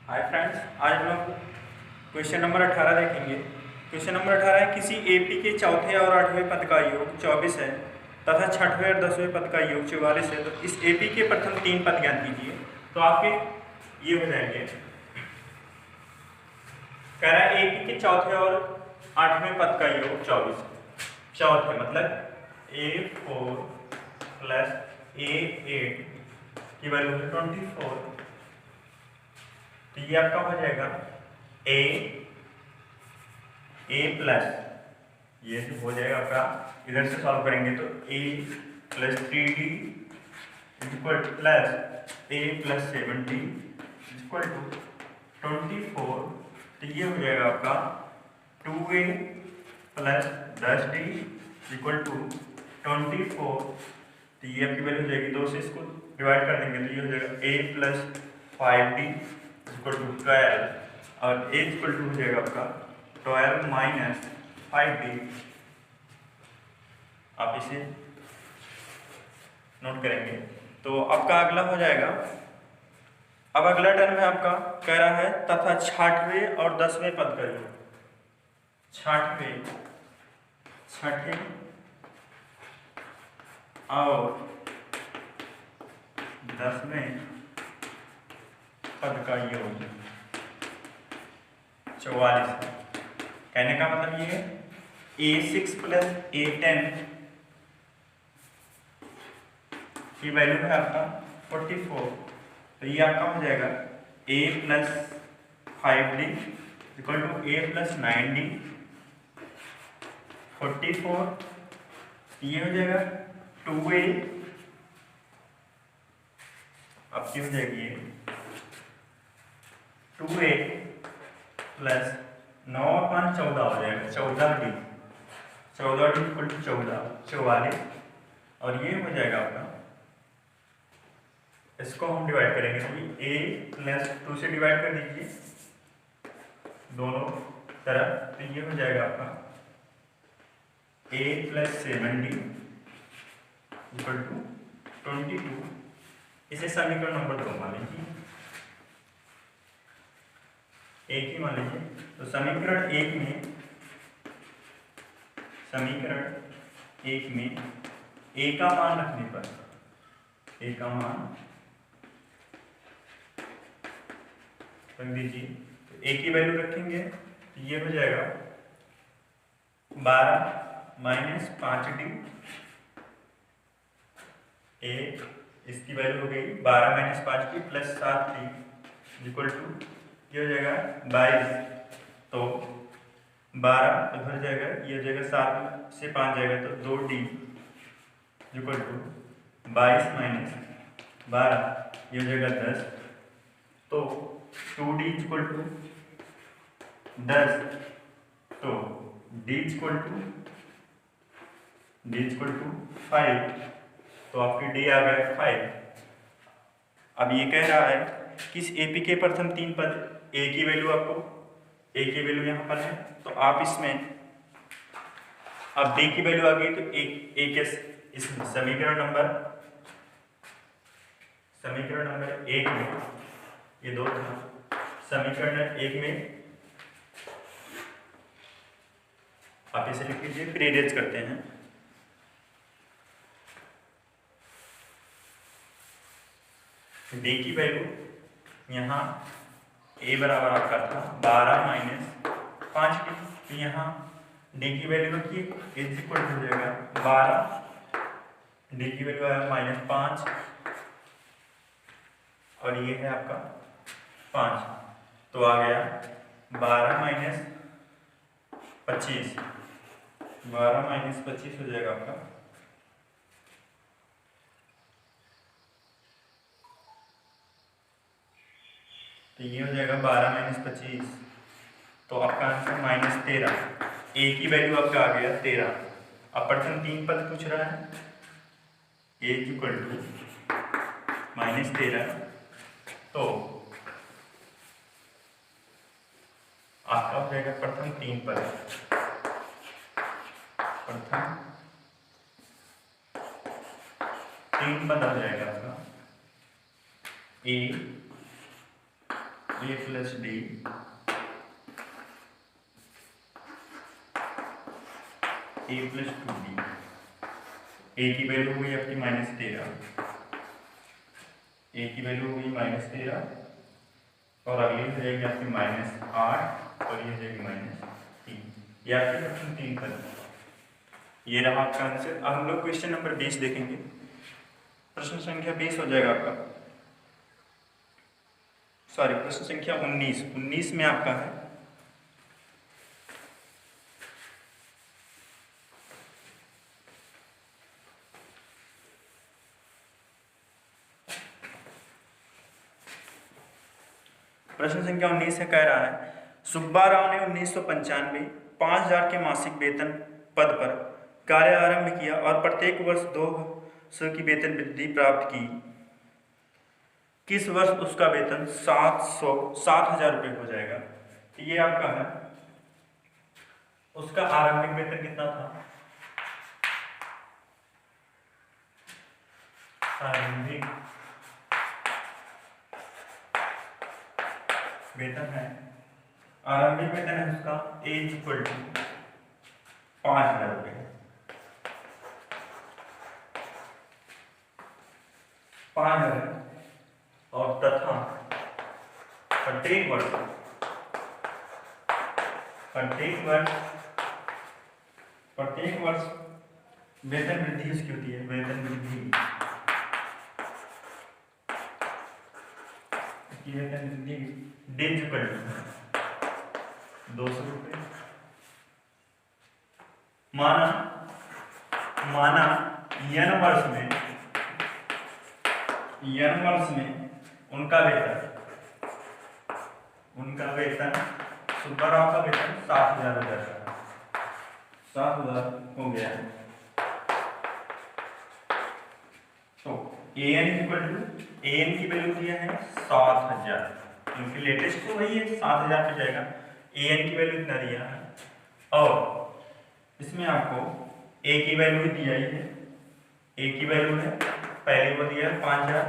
Hi friends, आज हम लोग क्वेश्चन नंबर 18 देखेंगे। क्वेश्चन नंबर 18 है, किसी एपी के चौथे और आठवें पद का योग 24 है तथा छठवें और 10वें पद का योग 44 है, तो इस एपी के प्रथम तीन पद ज्ञात कीजिए। तो आपके ये हो जाएंगे। कह रहा है एपी के चौथे और आठवें पद का योग 24 है। चौथे मतलब A4 प्लस A8 की वैल्यू है 24। तो ये आपका हो जाएगा ए प्लस, ये जो हो जाएगा आपका, इधर से सॉल्व करेंगे तो a plus 3d equal plus a plus 7d equal to 24। तो ये हो जाएगा आपका 2a plus 10d equal to 24। तो ये आपकी वैल्यू हो जाएगी, दो से इसको डिवाइड कर देंगे तो ये हो जाएगा a plus 5d equal to 12 और a इक्वल टू हो जाएगा आपका 12 माइनस 5d। आप इसे नोट करेंगे तो आपका अगला हो जाएगा। अब अगला टर्म है आपका, कह रहा है तथा छठवें और 10वें पद का योग। छठे और 10वें पद का योग 44। कहने का मतलब ये है A6 प्लस A10 की वैल्यू है आपका 44। तो ये आपका हो जाएगा A plus 5d equal to A plus 9d 44। ये हो जाएगा 2a, आपकी हो जाएगी ये 2a प्लस 9 और 5 14 हो जाएगा 14d इक्वल टू 44। और ये हो जाएगा आपका, इसको हम डिवाइड करेंगे तो a प्लस 2 से डिवाइड कर दीजिए दोनों तरफ। तो ये हो जाएगा आपका a plus 7d equal to 22। इसे समीकरण नंबर 2 मान लीजिए, एक ही मान लीजिए। तो समीकरण एक में a का मान रखने पर, a का मान रख दीजिए तो a की वैल्यू रखेंगे तो ये हो जाएगा 12 माइनस 5d। इसकी वैल्यू हो गई 12 minus 5d plus 7d equal to ये हो जाएगा 22। तो 12 इधर जाएगा, ये हो जाएगा 7 से 5 जाएगा तो 2d इक्वल टू 22 माइनस 12 ये हो जाएगा 10। तो 2d इक्वल टू 10। तो d इक्वल टू 5। तो आपकी d आ गया 5। अब ये कह रहा है किस एपी के प्रथम तीन पद, a की वैल्यू आपको, a की वैल्यू यहाँ पर है तो आप इसमें, अब d की वैल्यू आ गई तो a के इस समीकरण नंबर 1 में, ये दो समीकरण 1 में आप इसे लिख लीजिए, फिर एरेंज करते हैं। d की वैल्यू यहाँ a बराबर आपका था 12 माइनस 5d। तो यहाँ d की वैल्यू रखिए, इज इक्वल हो जाएगा 12, d की वैल्यू आया -5 और ये है आपका 5। तो आ गया 12 माइनस 25, 12 माइनस 25 हो जाएगा आपका। तो ये हो जाएगा 12 माइनस 25। तो आपका आंसर -13। a की वैल्यू आपका आ गया 13। अब प्रथम तीन पद पूछ रहा है, a इक्वल टू -13। तो आपका हो जाएगा प्रथम तीन पद, प्रथम तीन पद हो जाएगा आपका a A plus D A plus 2d। ए की वैल्यू हुई आपकी -13, ए की वैल्यू हुई -13 और अगली हो जाएगी आपकी -8 और ये हो जाएगी -3। ये आपके क्वेश्चन 3 पर ये रहा आपका आंसर। अब हम लोग क्वेश्चन नंबर 20 देखेंगे। प्रश्न संख्या 20 हो जाएगा आपका, सॉरी प्रश्न संख्या 19 में आपका है प्रश्न संख्या 19 है, कह रहा है सुब्बा राव ने 1995 5,000 के मासिक वेतन पद पर कार्य आरंभ किया और प्रत्येक वर्ष 200 की वेतन वृद्धि प्राप्त की। किस वर्ष उसका वेतन 7,000 रुपये हो जाएगा? ये आपका है, उसका आरंभिक वेतन कितना था? आरंभिक वेतन है, आरंभिक वेतन है उसका एज इक्वल टू 5,000 रुपये। 5,000 और तथा प्रत्येक वर्ष वेतन वृद्धि उसकी होती है, वेतन वृद्धि इक्वल टू 200 रुपये। माना n वर्ष में उनका वेतन सुब्बाराव का वेतन 7,000 हो जाता है, 7,000 हो गया। तो an की वैल्यू दिया है 7,000, क्योंकि लेटेस्ट तो वही है 7,000 पे जाएगा। an की वैल्यू इतना दिया है और इसमें आपको a की वैल्यू दिया ही है, a की वैल्यू है पहले वो दिया है 5,000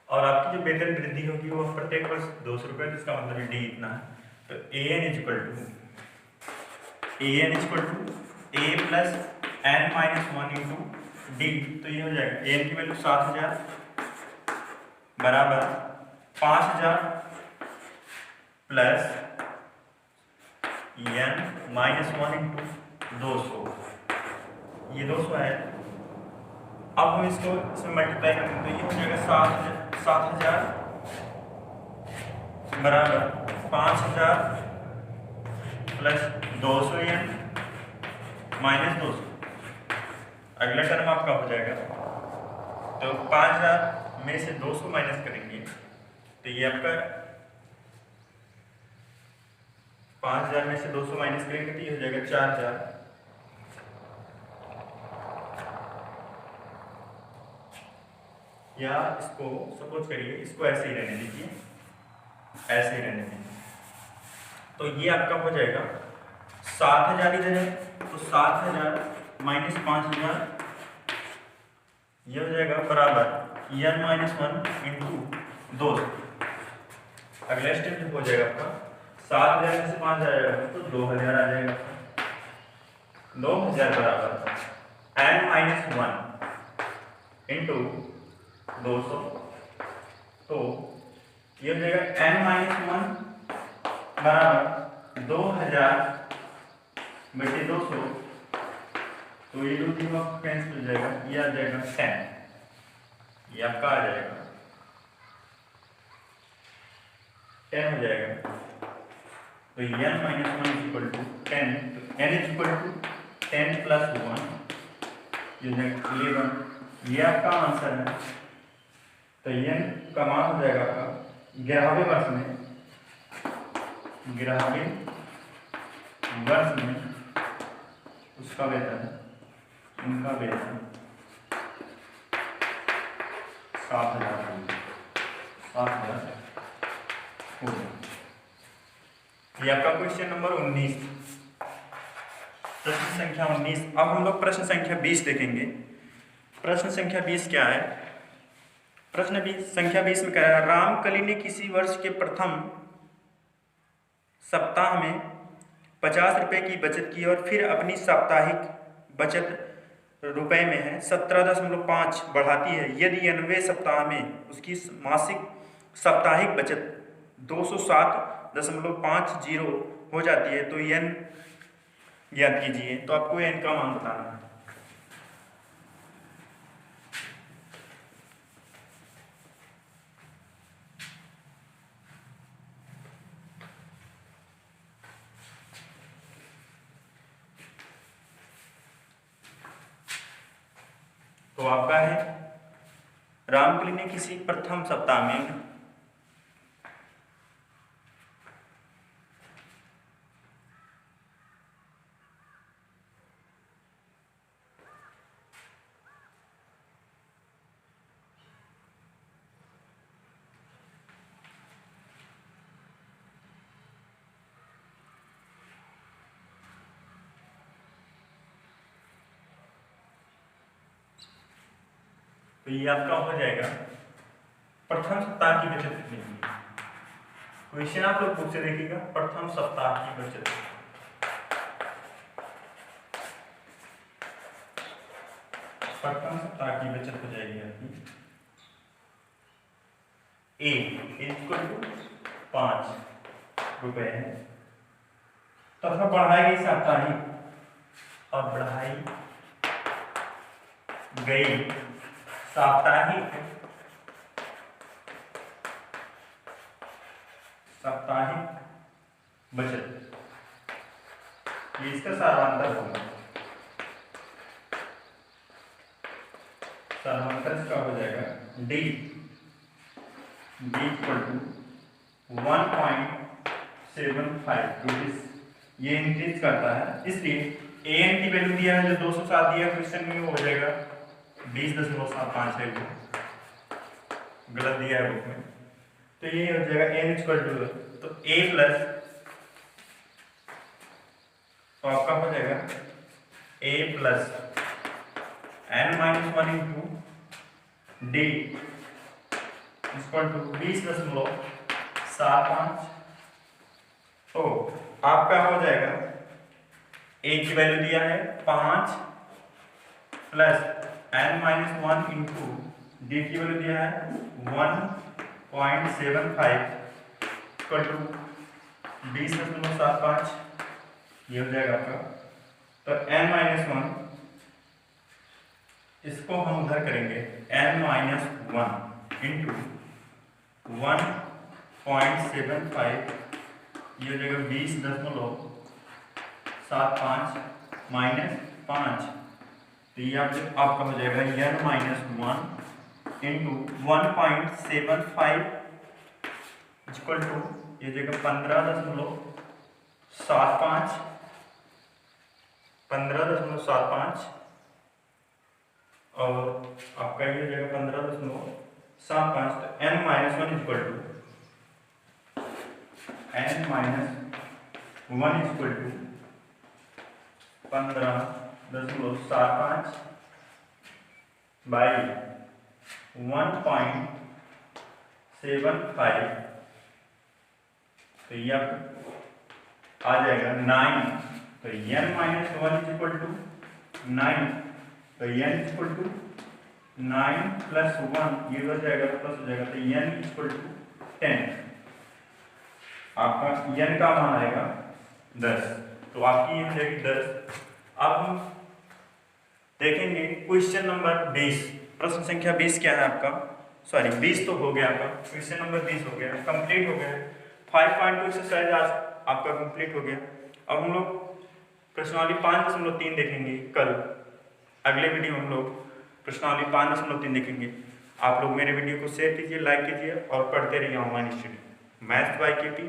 और आपकी जो वेतन वृद्धि होगी वो प्रत्येक वर्ष 200 रुपये, जिसका मतलब डी इतना है। तो an equal to a plus n-1 into d. तो ये हो जाएगा an की वैल्यू 7,000 बराबर 5,000 प्लस n-1 इंटू 200, ये 200 है। अब हम इसको इसमें मल्टीप्लाई करेंगे तो ये हो जाएगा 7,000 बराबर 5,000 प्लस 200 n माइनस 200। अगला टर्म आपका हो जाएगा तो 5,000 में से 200 माइनस करेंगे तो ये आपका 5,000 में से 200 माइनस करेंगे तो ये हो जाएगा 4,000। या इसको सपोज करिए, इसको ऐसे ही रहने दीजिए, ऐसे ही रहने दीजिए। तो ये आपका हो जाएगा 7,000 इधर है तो 7,000 माइनस 5,000 ये हो जाएगा बराबर n-1 इंटू 200। अगला स्टेप हो जाएगा आपका 7,000 में से 5,000 आएगा तो 2,000 आ जाएगा। 2,000 बराबर n-1 इंटू 200, तो ये हो जाएगा n-1 बराबर 2,000 बटे 200, तो ये 2 तीन कैंसिल हो जाएगा, ये आ जाएगा 10, ये आपका आ जाएगा 10 हो जाएगा। तो n-1 इक्वल टू 10, तो n इक्वल टू 10 प्लस 1 ये 11, ये आपका आंसर है। तो n का मान हो जाएगा आपका 11वें वर्ष में 11वें उसका वेतन, उनका वेतन 7,000 हो गया। ये आपका क्वेश्चन नंबर 19, प्रश्न संख्या 19। अब हम लोग प्रश्न संख्या 20 देखेंगे। प्रश्न संख्या 20 क्या है? प्रश्न 20 संख्या 20 में कह रहा है रामकली ने किसी वर्ष के प्रथम सप्ताह में 50 रुपए की बचत की और फिर अपनी साप्ताहिक बचत रुपए में है 17.5 बढ़ाती है। यदि 90 सप्ताह में उसकी मासिक साप्ताहिक बचत 207.50 हो जाती है तो n ज्ञात कीजिए। तो आपको n का मान बताना है। तो आपका है रामकली ने किसी प्रथम सप्ताह में तो ये आपका हो जाएगा प्रथम सप्ताह की बचत कितनी है। क्वेश्चन आप लोग बुक से देखिएगा प्रथम सप्ताह की बचत। प्रथम सप्ताह की बचत हो जाएगी आपकी ए इक्वल टू 5 रुपए है तथा बढ़ाई गई साप्ताहिक और बढ़ाई गई साप्ताहिक बचत ये इसका सारांतर होगा। सारांतर इसका हो जाएगा डी इक्वल टू 1.75 रुपीज। ये इंक्रीज करता है इसलिए an की वैल्यू दिया है जो 207 दिया क्वेश्चन में हो जाएगा 20.75 है। गलत दिया है बुक में तो ये हो जाएगा n इक्वल टू तो a प्लस तो आपका हो जाएगा a plus n-1 into d equal to 20.75। तो आपका हो जाएगा a की वैल्यू दिया है 5 प्लस n-1 इंटू डी की वैल्यू दिया है 1.75 इक्वल टू 20.75। ये हो जाएगा आपका। तो n-1 इसको हम उधर करेंगे n-1 इंटू 1.75 ये हो जाएगा 20.75 माइनस 5। तो ये आपका हो जाएगा n-1 इंटू 1.75 इक्वल टू ये हो जाएगा 15.75 और आपका ये हो जाएगा 15.75। तो n-1 equal to n-1 equal to 15.75 by 1.75। तो ये आ जाएगा 9। तो n-1 इक्वल टू 9। तो n इक्वल टू 9 प्लस 1 ये हो जाएगा प्लस हो जाएगा। तो n इक्वल टू 10। आपका n का मान आएगा 10। तो आपकी ये हो जाएगी 10। अब हम देखेंगे क्वेश्चन नंबर 20। प्रश्न संख्या 20 क्या है आपका, सॉरी 20 तो हो गया आपका। क्वेश्चन नंबर 20 हो गया, कंप्लीट हो गया। 5.2 एक्सरसाइज आज आपका कंप्लीट हो गया। अब हम लोग प्रश्नावली 5.3 देखेंगे कल। अगले वीडियो हम लोग प्रश्नावली 5.3 देखेंगे। आप लोग मेरे वीडियो को शेयर कीजिए, लाइक कीजिए और पढ़ते रहिए online study maths by Katie.